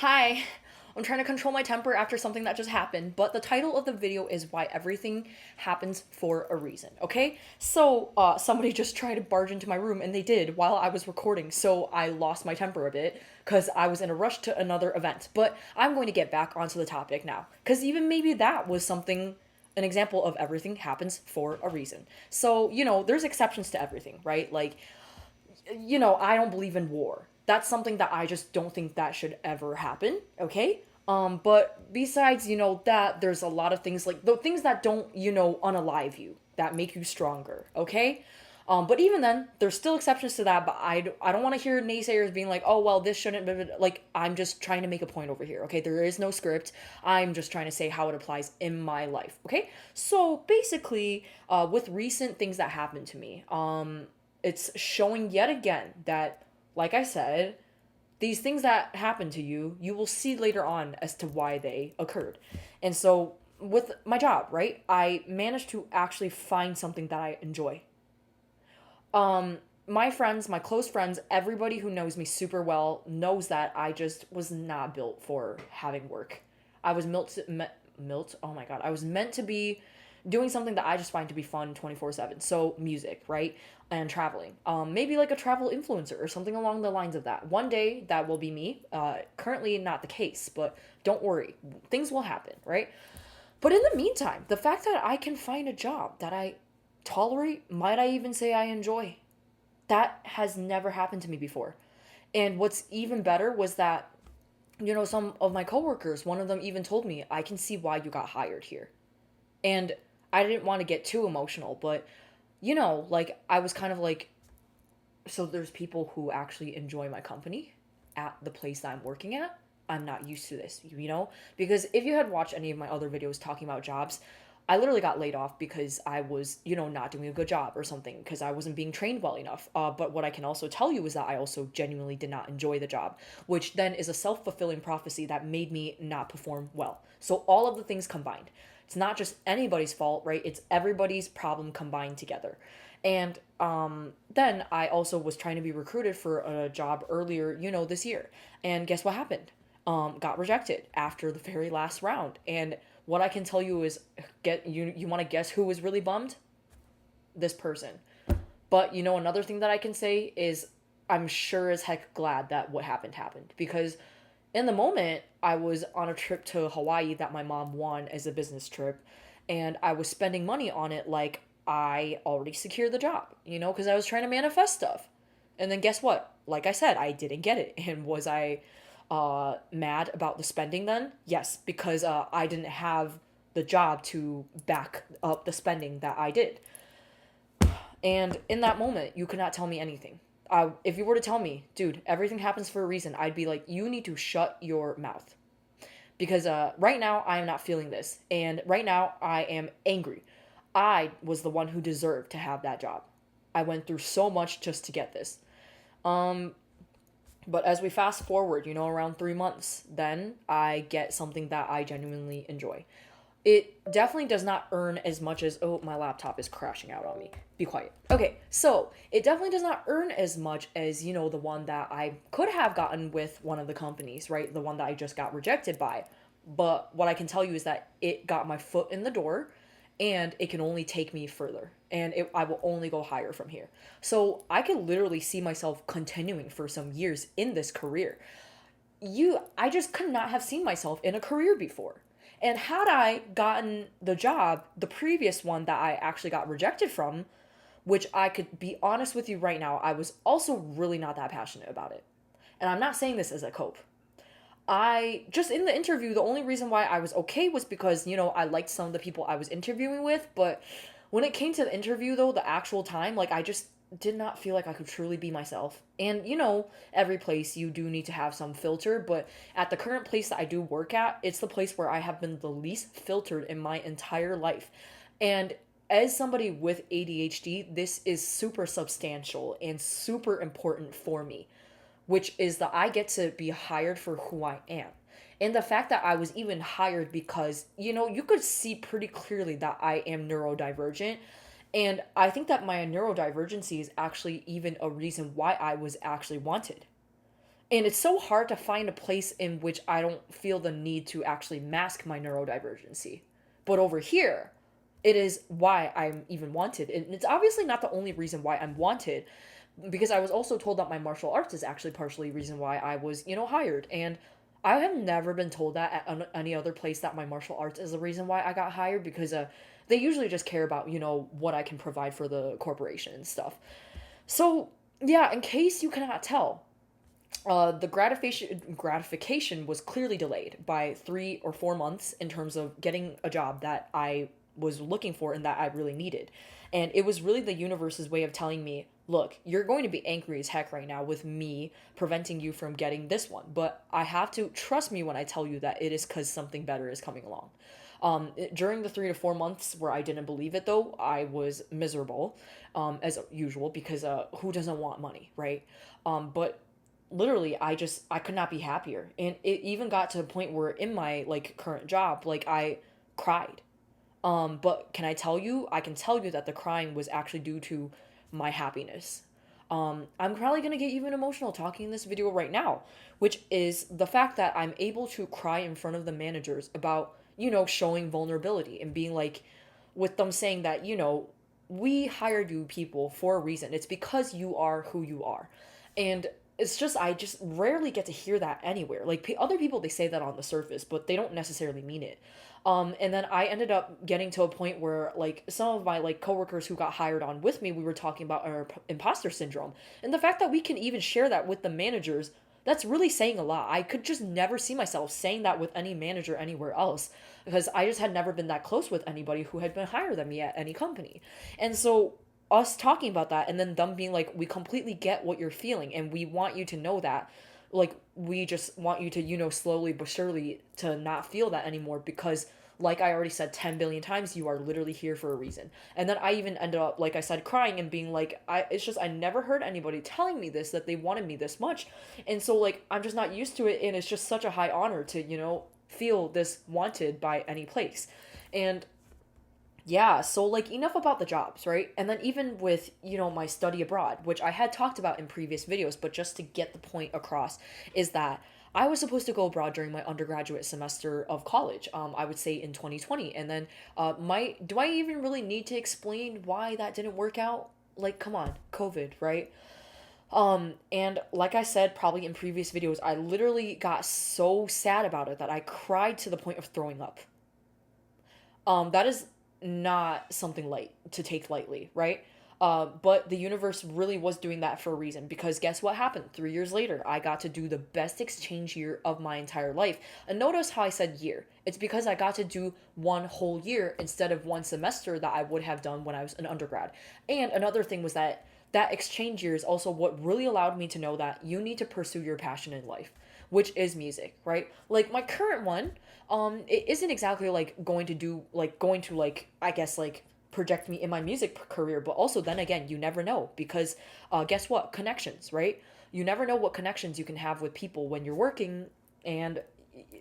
Hi, I'm trying to control my temper after something that just happened, but the title of the video is Why Everything Happens for a Reason, okay? Somebody just tried to barge into my room, and they did while I was recording, so I lost my temper a bit because I was in a rush to another event. But I'm going to get back onto the topic now, because even maybe that was something, an example of everything happens for a reason. There's exceptions to everything, right? I don't believe in war. That's something that I just don't think that should ever happen, okay? But besides, that there's a lot of things like the things that don't, unalive you, that make you stronger, okay? But even then, there's still exceptions to that, but I don't want to hear naysayers being like, oh, well, this shouldn't be, like, I'm just trying to make a point over here, okay? There is no script. I'm just trying to say how it applies in my life, okay? So basically, with recent things that happened to me, it's showing yet again that, like I said, these things that happen to you, you will see later on as to why they occurred. And so, with my job, right, I managed to actually find something that I enjoy. My friends, my close friends, everybody who knows me super well knows that I just was not built for having work. I was oh my god, I was meant to be doing something that I just find to be fun 24/7. So, music, right? And traveling. Maybe like a travel influencer or something along the lines of that. One day that will be me. Currently not the case, but don't worry. Things will happen, right? But in the meantime, the fact that I can find a job that I tolerate, might I even say I enjoy, that has never happened to me before. And what's even better was that, some of my coworkers, one of them even told me, I can see why you got hired here. And I didn't want to get too emotional, but I was kind of like, so there's people who actually enjoy my company at the place that I'm working at. I'm not used to this, Because if you had watched any of my other videos talking about jobs, I literally got laid off because I was, not doing a good job or something because I wasn't being trained well enough. But what I can also tell you is that I also genuinely did not enjoy the job, which then is a self fulfilling prophecy that made me not perform well. So all of the things combined. It's not just anybody's fault, right? It's everybody's problem combined together. And then I also was trying to be recruited for a job earlier, this year. And guess what happened? Got rejected after the very last round. And what I can tell you is, you want to guess who was really bummed? This person. But another thing that I can say is I'm sure as heck glad that what happened because in the moment I was on a trip to Hawaii that my mom won as a business trip, and I was spending money on it like I already secured the job, because I was trying to manifest stuff. And then guess what? Like I said, I didn't get it. And was I mad about the spending then? Yes, because I didn't have the job to back up the spending that I did. And in that moment, you could not tell me anything. If you were to tell me, dude, everything happens for a reason, I'd be like, you need to shut your mouth. Because right now, I am not feeling this. And right now, I am angry. I was the one who deserved to have that job. I went through so much just to get this. But as we fast forward, around 3 months, then I get something that I genuinely enjoy. It definitely does not earn as much as, oh, my laptop is crashing out on me. Be quiet. Okay, so it definitely does not earn as much as, the one that I could have gotten with one of the companies, right? The one that I just got rejected by. But what I can tell you is that it got my foot in the door, and it can only take me further. And I will only go higher from here. So I can literally see myself continuing for some years in this career. I just could not have seen myself in a career before. And had I gotten the job, the previous one that I actually got rejected from, which I could be honest with you right now, I was also really not that passionate about it. And I'm not saying this as a cope. I just in the interview, the only reason why I was okay was because, I liked some of the people I was interviewing with. But when it came to the interview, though, the actual time, like, I just did not feel like I could truly be myself. And, every place you do need to have some filter. But at the current place that I do work at, it's the place where I have been the least filtered in my entire life. And as somebody with ADHD, this is super substantial and super important for me, which is that I get to be hired for who I am. And the fact that I was even hired because, you could see pretty clearly that I am neurodivergent. And I think that my neurodivergency is actually even a reason why I was actually wanted. And it's so hard to find a place in which I don't feel the need to actually mask my neurodivergency. But over here, it is why I'm even wanted. And it's obviously not the only reason why I'm wanted, because I was also told that my martial arts is actually partially reason why I was, hired. And I have never been told that at any other place that my martial arts is the reason why I got hired, because they usually just care about, what I can provide for the corporation and stuff. So, yeah, in case you cannot tell, the gratification was clearly delayed by 3 or 4 months in terms of getting a job that I was looking for and that I really needed. And it was really the universe's way of telling me, look, you're going to be angry as heck right now with me preventing you from getting this one, but I have to trust me when I tell you that it is because something better is coming along. During the 3 to 4 months where I didn't believe it, though, I was miserable, as usual, because who doesn't want money, right? But literally, I could not be happier, and it even got to the point where in my like current job, like I cried. But can I tell you? I can tell you that the crying was actually due to my happiness. I'm probably gonna get even emotional talking in this video right now, which is the fact that I'm able to cry in front of the managers about, showing vulnerability and being like, with them saying that, we hired you people for a reason. It's because you are who you are. And it's just, I just rarely get to hear that anywhere. Like, other people, they say that on the surface, but they don't necessarily mean it. And then I ended up getting to a point where, like, some of my, like, coworkers who got hired on with me, we were talking about our imposter syndrome. And the fact that we can even share that with the managers, that's really saying a lot. I could just never see myself saying that with any manager anywhere else, because I just had never been that close with anybody who had been higher than me at any company. And so us talking about that and then them being like, we completely get what you're feeling and we want you to know that, like, we just want you to, slowly but surely to not feel that anymore, because like I already said 10 billion times, you are literally here for a reason. And then I even ended up, like I said, crying and being like, it's just, I never heard anybody telling me this, that they wanted me this much. And so, like, I'm just not used to it, and it's just such a high honor to, feel this wanted by any place. And yeah, so, like, enough about the jobs, right? And then even with, my study abroad, which I had talked about in previous videos, but just to get the point across, is that I was supposed to go abroad during my undergraduate semester of college, I would say in 2020. And then, do I even really need to explain why that didn't work out? Like, come on, COVID, right? And like I said, probably in previous videos, I literally got so sad about it that I cried to the point of throwing up. That is not something light to take lightly, right? But the universe really was doing that for a reason, because guess what happened? 3 years later, I got to do the best exchange year of my entire life. And notice how I said year. It's because I got to do one whole year instead of one semester that I would have done when I was an undergrad. And another thing was that exchange year is also what really allowed me to know that you need to pursue your passion in life, which is music, right? Like, my current one, it isn't exactly like going to like, I guess, like, project me in my music career, but also then again, you never know, because guess what? Connections, right? You never know what connections you can have with people when you're working, and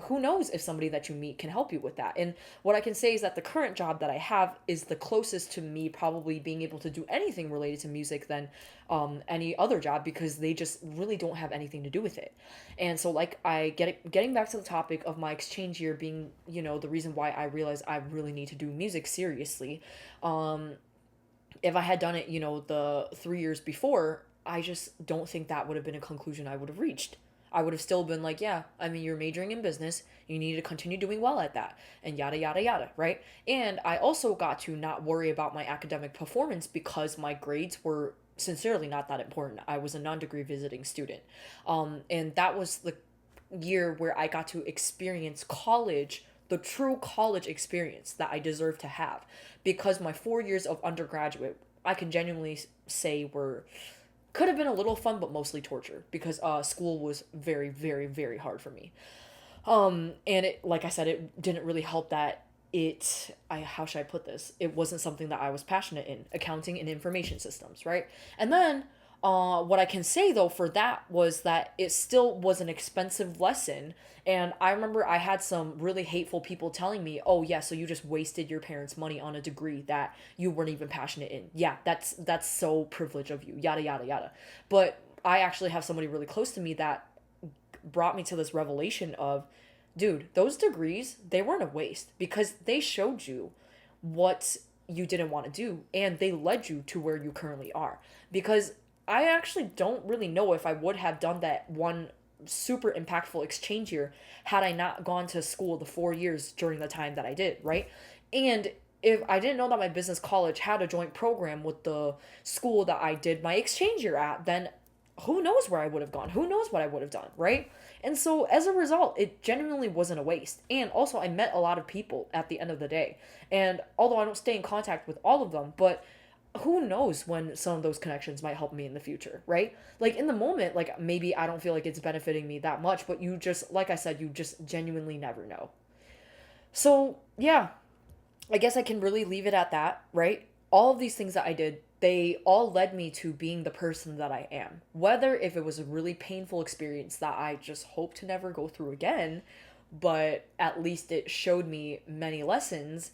who knows if somebody that you meet can help you with that. And what I can say is that the current job that I have is the closest to me probably being able to do anything related to music than any other job, because they just really don't have anything to do with it. And so, like, getting back to the topic of my exchange year being, the reason why I realized I really need to do music seriously. If I had done it, the 3 years before, I just don't think that would have been a conclusion I would have reached. I would have still been like, yeah, I mean, you're majoring in business. You need to continue doing well at that, and yada, yada, yada, right? And I also got to not worry about my academic performance because my grades were sincerely not that important. I was a non-degree visiting student. And that was the year where I got to experience college, the true college experience that I deserve to have, because my 4 years of undergraduate, I can genuinely say, were could have been a little fun, but mostly torture, because school was very, very, very hard for me. And it, like I said, it didn't really help that how should I put this? It wasn't something that I was passionate in, accounting and information systems, right? And then, what I can say though for that was that it still was an expensive lesson. And I remember I had some really hateful people telling me, oh yeah, so you just wasted your parents' money on a degree that you weren't even passionate in. Yeah, that's so privileged of you, yada, yada, yada. But I actually have somebody really close to me that brought me to this revelation of, dude, those degrees, they weren't a waste because they showed you what you didn't want to do and they led you to where you currently are. Because I actually don't really know if I would have done that one super impactful exchange year had I not gone to school the 4 years during the time that I did, right? And if I didn't know that my business college had a joint program with the school that I did my exchange year at, then who knows where I would have gone? Who knows what I would have done, right? And so as a result, it genuinely wasn't a waste. And also, I met a lot of people at the end of the day. And although I don't stay in contact with all of them, but who knows when some of those connections might help me in the future, right? Like in the moment, like maybe I don't feel like it's benefiting me that much, but you just, like I said, you just genuinely never know. So, yeah, I guess I can really leave it at that, right? All of these things that I did, they all led me to being the person that I am. Whether if it was a really painful experience that I just hope to never go through again, but at least it showed me many lessons.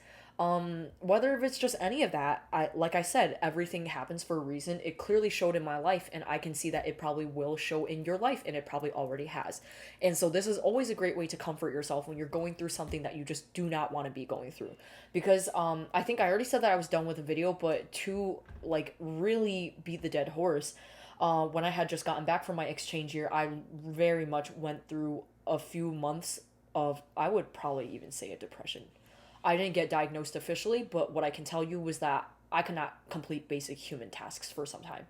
Whether if it's just any of that, I like I said, everything happens for a reason. It clearly showed in my life, and I can see that it probably will show in your life, and it probably already has. And so this is always a great way to comfort yourself when you're going through something that you just do not want to be going through. Because I think I already said that I was done with the video, but to like really beat the dead horse, when I had just gotten back from my exchange year, I very much went through a few months of, I would probably even say, a depression. I didn't get diagnosed officially, but what I can tell you was that I could not complete basic human tasks for some time.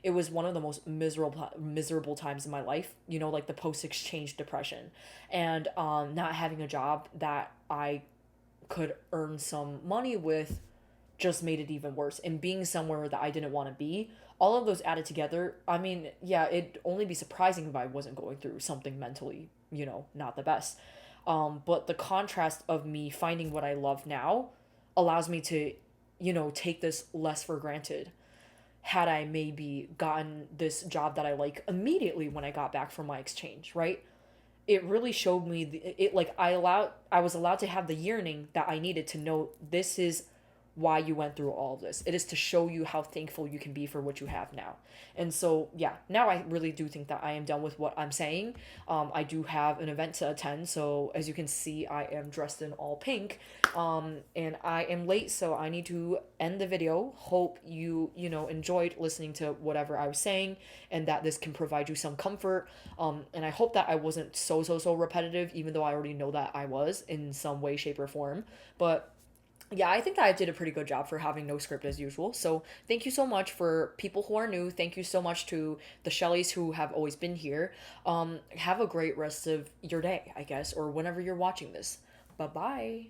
It was one of the most miserable times in my life, you know, like the post-exchange depression and not having a job that I could earn some money with just made it even worse. And being somewhere that I didn't want to be, all of those added together, I mean, yeah, it'd only be surprising if I wasn't going through something mentally, you know, not the best. But the contrast of me finding what I love now allows me to, you know, take this less for granted. Had I maybe gotten this job that I like immediately when I got back from my exchange, right? It really showed me it like I was allowed to have the yearning that I needed to know this is why you went through all of this. It is to show you how thankful you can be for what you have now. And so, yeah, now I really do think that I am done with what I'm saying. I do have an event to attend. So as you can see, I am dressed in all pink. And I am late, so I need to end the video. Hope you, you know, enjoyed listening to whatever I was saying and that this can provide you some comfort. And I hope that I wasn't so repetitive, even though I already know that I was in some way, shape, or form. But yeah, I think that I did a pretty good job for having no script as usual. So thank you so much for people who are new. Thank you so much to the Shelleys who have always been here. Have a great rest of your day, I guess, or whenever you're watching this. Bye bye.